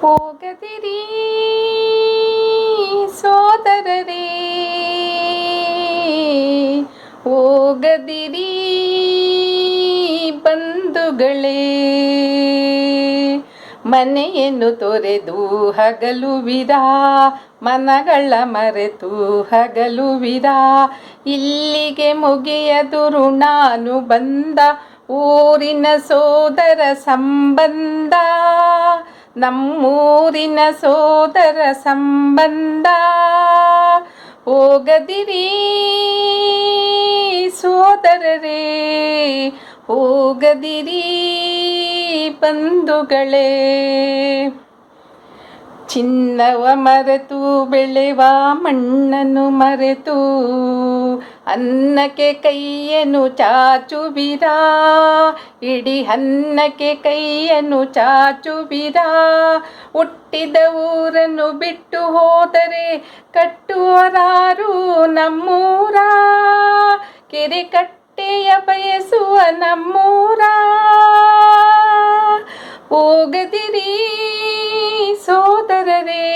ಹೋಗದಿರಿ ಸೋದರರೇ, ಹೋಗದಿರಿ ಬಂಧುಗಳೇ, ಮನೆಯನ್ನು ತೊರೆದು ಹಗಲುವಿರಾ, ಮನಗಳ ಮರೆತು ಹಗಲುವಿರಾ. ಇಲ್ಲಿಗೆ ಮುಗಿಯದು ಋಣಾನುಬಂಧ, ಊರಿನ ಸೋದರ ಸಂಬಂಧ, ನಮ್ಮೂರಿನ ಸೋದರ ಸಂಬಂಧ. ಹೋಗದಿರಿ ಸೋದರರೇ, ಹೋಗದಿರಿ ಬಂಧುಗಳೇ. ಚಿನ್ನವ ಮರೆತು ಬೆಳೆವ ಮಣ್ಣನ್ನು ಮರೆತು, ಅನ್ನಕ್ಕೆ ಕೈಯನ್ನು ಚಾಚುವಿರಾ, ಇಡೀ ಅನ್ನಕ್ಕೆ ಕೈಯನ್ನು ಚಾಚುವಿರಾ. ಹುಟ್ಟಿದ ಊರನ್ನು ಬಿಟ್ಟು ಹೋದರೆ ಕಟ್ಟುವರಾರು ನಮ್ಮೂರ, ಕೆರೆ ಕಟ್ಟೆಯ ಬಯಸುವ ನಮ್ಮೂರ. ಹೋಗದಿರಿ ಸೋದರರೇ,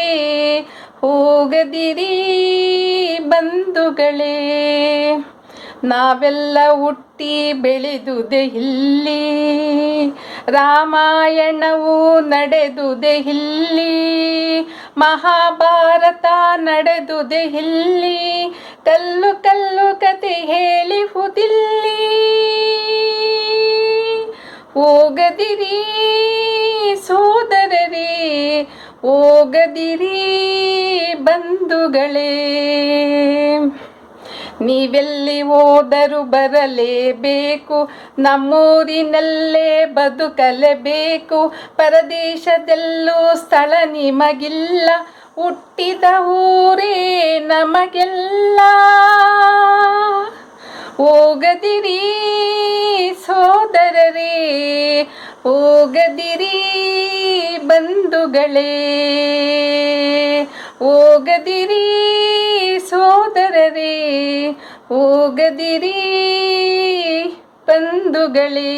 ಹೋಗದಿರಿ ಬಂಧುಗಳೇ. ನಾವೆಲ್ಲ ಹುಟ್ಟಿ ಬೆಳೆದುದೇ ಇಲ್ಲಿ, ರಾಮಾಯಣವು ನಡೆದುದೇ ಇಲ್ಲಿ, ಮಹಾಭಾರತ ನಡೆದುದೇ ಇಲ್ಲಿ, ಕಲ್ಲು ಕಲ್ಲು ಕತೆ ಹೇಳಿಹುದಿಲ್ಲಿ. ಹೋಗದಿರಿ ಸೋದರರೇ, ಹೋಗದಿರಿ ಬಂಧುಗಳೇ. ನೀವೆಲ್ಲಿ ಹೋದರೂ ಬರಲೇಬೇಕು, ನಮ್ಮೂರಿನಲ್ಲೇ ಬದುಕಲೇಬೇಕು. ಪರದೇಶದಲ್ಲೂ ಸ್ಥಳ ನಿಮಗಿಲ್ಲ, ಹುಟ್ಟಿದ ಊರೇ ನಮಗೆಲ್ಲ. ಹೋಗದಿರಿ ಸೋದರರೇ, ಹೋಗದಿರಿ ಬಂಧುಗಳೇ, ಹೋಗದಿರಿ ಸೋದರರೇ, ಹೋಗದಿರಿ ಬಂಧುಗಳೇ.